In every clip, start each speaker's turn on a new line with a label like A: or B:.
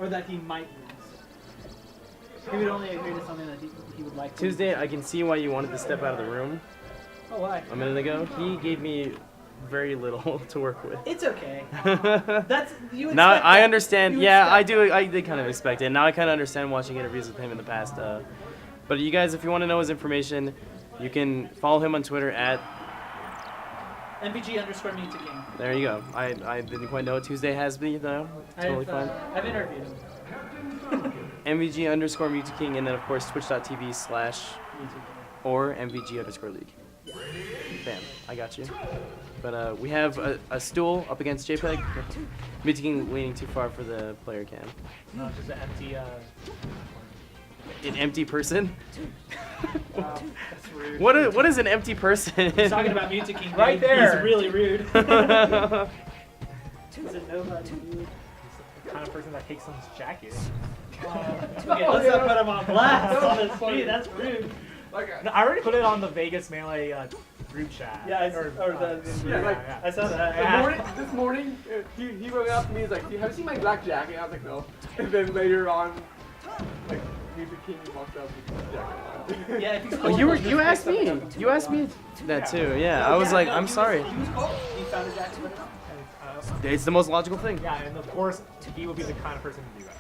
A: Or that he might lose. He would only agree to something that he would like to
B: Tuesday, I can see why you wanted to step out of the room.
A: Oh, why?
B: A minute ago, he gave me very little to work with.
A: It's okay. That's you.
B: Now I
A: that.
B: understand.
A: You
B: Yeah,
A: expect
B: I did kind of expect it. Now I kind of understand watching interviews with him in the past. But you guys, if you want to know his information, you can follow him on Twitter at
A: MVG_Mew2King.
B: There you go. I didn't quite know what Tuesday has me though. Totally fine.
A: I've interviewed him.
B: MVG_Mew2King, and then of course twitch.tv/ or MVG_League. Bam, I got you. But we have a stool up against JPEG. Mew2King leaning too far for the player cam.
C: No, it's just an empty.
B: An empty person?
A: Wow, that's rude.
B: What is an empty person?
A: He's talking about Mew2King.
C: Right there.
A: He's really rude. He's a nobody, dude.
C: The kind of person that takes someone's jacket.
A: Okay, let's not put him on blast on the street. That's rude.
C: No, I already put it on the Vegas Melee group chat.
A: Yeah, I saw that.
D: This morning, he went up to me. He's like, "Have you seen my black jacket?" I was like, "No." And then later on, like, Mew2King walked up with his jacket on.
A: Yeah, if he's
B: Oh, you asked me. You asked me that too. Yeah, I was like, I'm sorry.
A: He was cold. He found his jacket.
B: It's the most logical thing.
C: Yeah, and of course, he will be the kind of person to do that.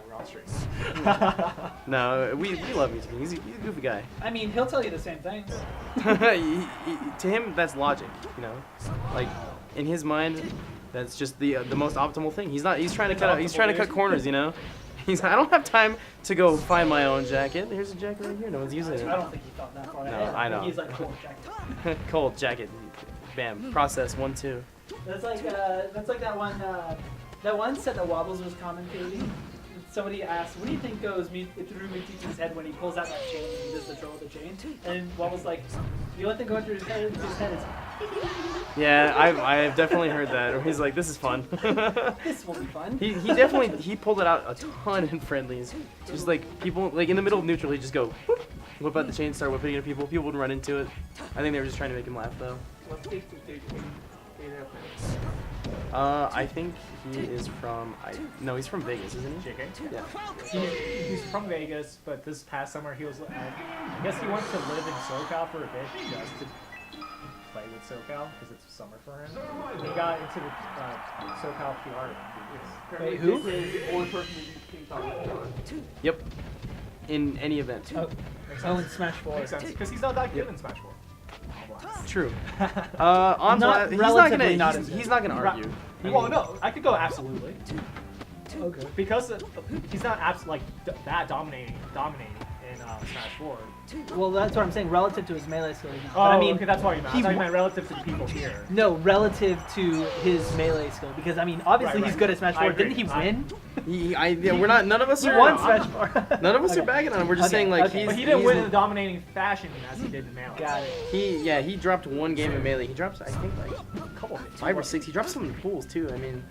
C: We're all straight.
B: No, we love Mew2King. He's a goofy guy.
A: I mean, he'll tell you the same thing.
B: To him, that's logic. You know, like in his mind, that's just the most optimal thing. He's trying to cut. He's trying to cut corners. You know. I don't have time to go find my own jacket. Here's a jacket right here. No one's using it.
A: I don't think he thought that far
B: No,
A: ahead.
B: I know.
A: He's like, cold jacket.
B: Cold jacket. Bam. Process 1, 2.
A: That's like that one set that Wobbles was commentating. Somebody asked, "What do you think goes through Mew2King's head when he pulls out that chain and he does the troll with the chain?" And Wobbles like, "The only thing going through his head is
B: Yeah, I've definitely heard that. Or he's like, this is fun.
A: this will be fun."
B: He definitely pulled it out a ton in friendlies. Just like people like in the middle of neutral, he'd just go whoop, whip out the chain, start whipping it at people. People would run into it. I think they were just trying to make him laugh though.
D: What state is JPeGImage?
B: I think he is from. No, he's from Vegas, isn't he?
C: JK?
B: Yeah.
C: He's from Vegas, but this past summer he was. I guess he wants to live in SoCal for a bit just to play with SoCal because it's summer for him. He got into the SoCal PR.
A: Wait, who?
D: JPeGImage is the only person Mew2King talks to.
B: Yep. In any event.
A: Oh, in Smash 4.
C: Makes sense because he's not that good in Smash 4.
B: True. On
A: Not
B: Blast, he's not gonna argue.
C: Well, no, I could go absolutely.
A: Okay.
C: Because he's not that dominating in Smash 4.
A: Well, that's what I'm saying. Relative to his melee skill, he's not.
C: Oh,
A: But I mean,
C: okay, that's what you meant. I
A: he
C: thought you
A: wa-
C: meant relative to the people here.
A: No, relative to his melee skill, because I mean, obviously
C: Right.
A: he's good at Smash
C: I
A: 4.
C: agree.
A: Didn't he win?
B: We're not. None of us
A: He
B: are.
A: won Smash 4.
B: None of us are
A: Okay.
B: bagging on him. We're just saying like
A: okay.
C: But he didn't win in a dominating fashion as he did in Melee.
A: Got it.
B: He dropped one game in melee. He dropped I think like
C: A couple of
B: 5 or 6. He dropped some in the pools too. I mean,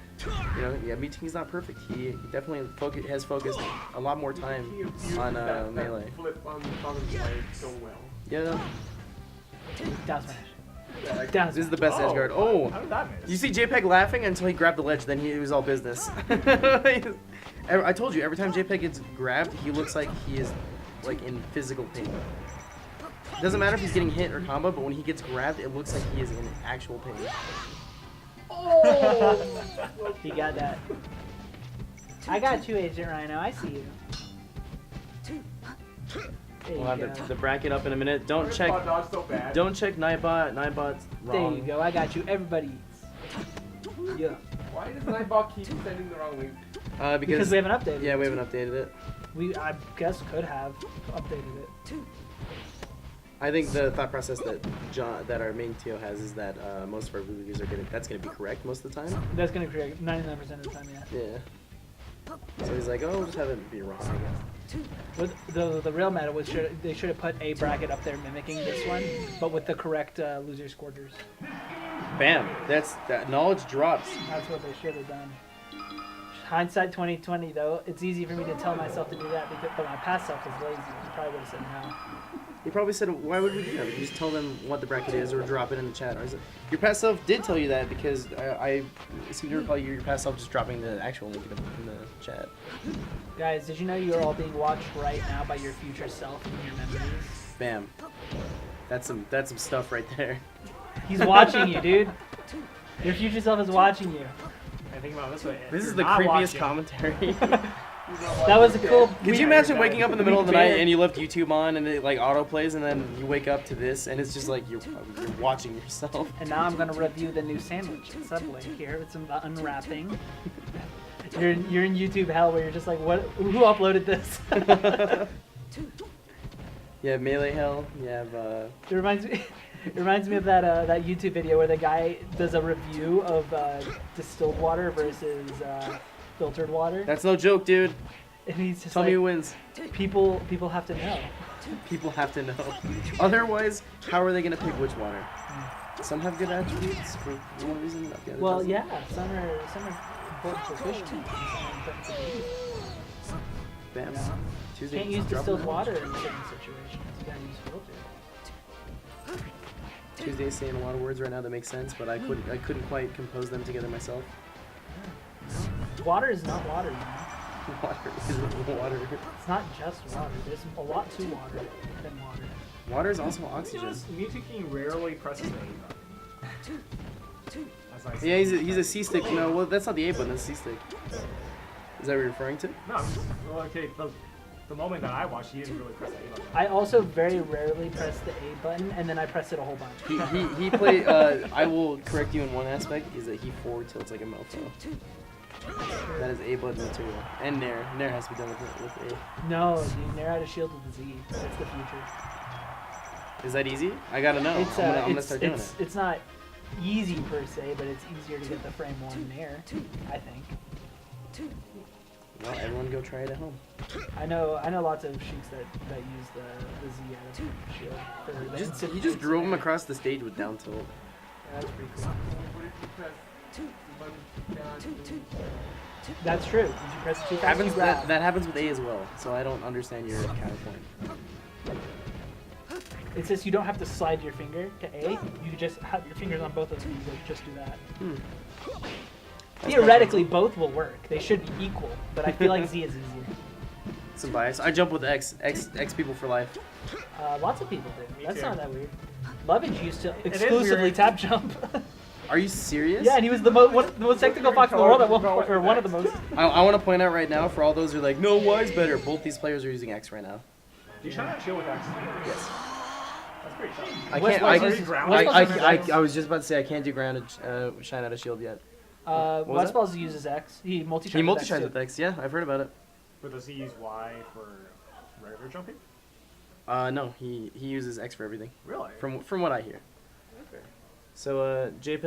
B: you know, yeah, Mew2King's not perfect. He definitely has focused a lot more time on melee.
D: Flip on play so well.
B: Yeah,
A: Down smash.
D: Yeah,
A: Down
B: this is
A: smash.
B: the best edge guard. Oh,
C: How did that miss?
B: you see JPEG laughing until he grabbed the ledge. Then it was all business. I told you, every time JPEG gets grabbed, he looks like he is like in physical pain. Doesn't matter if he's getting hit or combo, but when he gets grabbed, it looks like he is in actual pain.
A: Oh! He got that. I got you, Agent Rhino. I see you. There
B: We'll
A: you
B: have
A: go.
B: the bracket up in a minute. Don't
D: First
B: check.
D: spot dodge so bad.
B: Don't check Nightbot. Nightbot's
A: There
B: wrong.
A: you go. I got you. Everybody eats. Yeah.
D: Why does Nightbot keep sending the wrong link?
A: Because we haven't updated.
B: Yeah, we haven't updated it.
A: We, I guess, could have updated it.
B: I think the thought process that that our main TO has is that most of our reviews are that's gonna be correct most of the time.
A: That's gonna create 99% of the time, yeah.
B: Yeah. So he's like, oh, we'll just have it be wrong, I guess.
A: But the real matter was they should have put a bracket up there mimicking this one, but with the correct loser scorers.
B: Bam. That knowledge drops.
A: That's what they should have done. Hindsight 2020 though, it's easy for me to tell myself to do that, but my past self is lazy. I probably would have said no.
B: He probably said, why would we do that? We can just tell them what the bracket is or drop it in the chat. Or is it? Your past self did tell you that because I seem to recall your past self just dropping the actual link in the chat.
A: Guys, did you know you are all being watched right now by your future self in your memories?
B: Bam. That's some stuff right there.
A: He's watching you, dude. Your future self is watching you.
C: I think about it this way. if
B: This is
C: you're
B: the
C: not
B: creepiest
C: watching-
B: commentary.
A: That was a cool.
B: Could you imagine waking up in the middle of the night and you left YouTube on and it like auto plays and then you wake up to this and it's just like you're watching yourself.
A: And now I'm gonna review the new sandwich at Subway here with some unwrapping. You're in YouTube hell where you're just like, what? Who uploaded this?
B: You have Melee Hell. You have
A: It reminds me. It reminds me of that YouTube video where the guy does a review of distilled water versus filtered water,
B: that's no joke, dude.
A: and he's just
B: Tell
A: like,
B: me who wins.
A: people have to know.
B: People have to know. Otherwise, how are they gonna pick which water? Some have good attributes for one reason, not the other.
A: Well,
B: doesn't.
A: yeah, some are important for fish tanks, and some are important for babies.
B: Bam.
A: Yeah.
B: Tuesday.
A: Can't use
B: drop
A: distilled
B: them.
A: water in certain situations. You gotta use filtered.
B: Tuesday's saying a lot of words right now that make sense, but I couldn't quite compose them together myself.
A: Water is not water, you know.
B: Water isn't water.
A: It's not just water. There's a lot to water than water.
B: Water is also
C: You
B: oxygen.
C: notice Mew2King rarely presses the A button. That's nice.
B: Yeah, he's a C stick. No, well that's not the A button. That's C stick. Is that what you're referring to?
C: No, I'm just, well, okay. The moment that I watched, he didn't really press the A button.
A: I also very rarely press the A button, and then I press it a whole bunch.
B: He play. I will correct you in one aspect is that he forward tilts like a mofo. That is A button material. And Nair. Nair has to be done with A.
A: No, dude, Nair out of shield with the Z. That's the future.
B: Is that easy? I gotta know.
A: It's,
B: I'm gonna start doing it.
A: it's not easy per se, but it's easier to get the frame one Nair, I think.
B: Well, everyone go try it at home.
A: I know lots of Sheiks that use the Z out of shield for the instant
B: You just
A: hits
B: drove him
A: Nair.
B: across the stage with down tilt.
A: Yeah, that's pretty cool.
D: What if you press the button you cannot do?
A: That's true. Did you press it too fast?
B: Happens
A: you grab.
B: that happens with A as well. So I don't understand your counterpoint.
A: It says you don't have to slide your finger to A. You just have your fingers on both of them. You just do that. Theoretically, both will work. They should be equal, but I feel like Z is easier.
B: Some bias. I jump with X people for life.
A: Lots of people do.
C: Me
A: That's
C: too.
A: not that weird. Lovage used to
C: is
A: exclusively
C: weird.
A: tap jump.
B: Are you serious?
A: Yeah, and he was the most technical fox in the world at one point, or one of the most.
B: I want to point out right now for all those who are like, no, Y's better. Both these players are using X right now.
C: Do you try not to chill with X?
B: Yes.
C: That's pretty tough.
B: I
A: What's
B: can't.
A: West
B: I,
A: Ball's-
C: ground-
A: West
B: I,
A: Ball's
B: I,
A: uses
B: I was just about to say I can't do grounded shine out of shield yet.
A: X.
B: was
A: West
B: that?
A: Balls uses X. He multi-shines.
B: He
A: with
B: multi
A: X,
B: shines
A: too.
B: with X. Yeah, I've heard about it.
C: But does he use Y for regular jumping?
B: No, he uses X for everything.
C: Really?
B: From what I hear.
C: Okay.
B: So JPEG.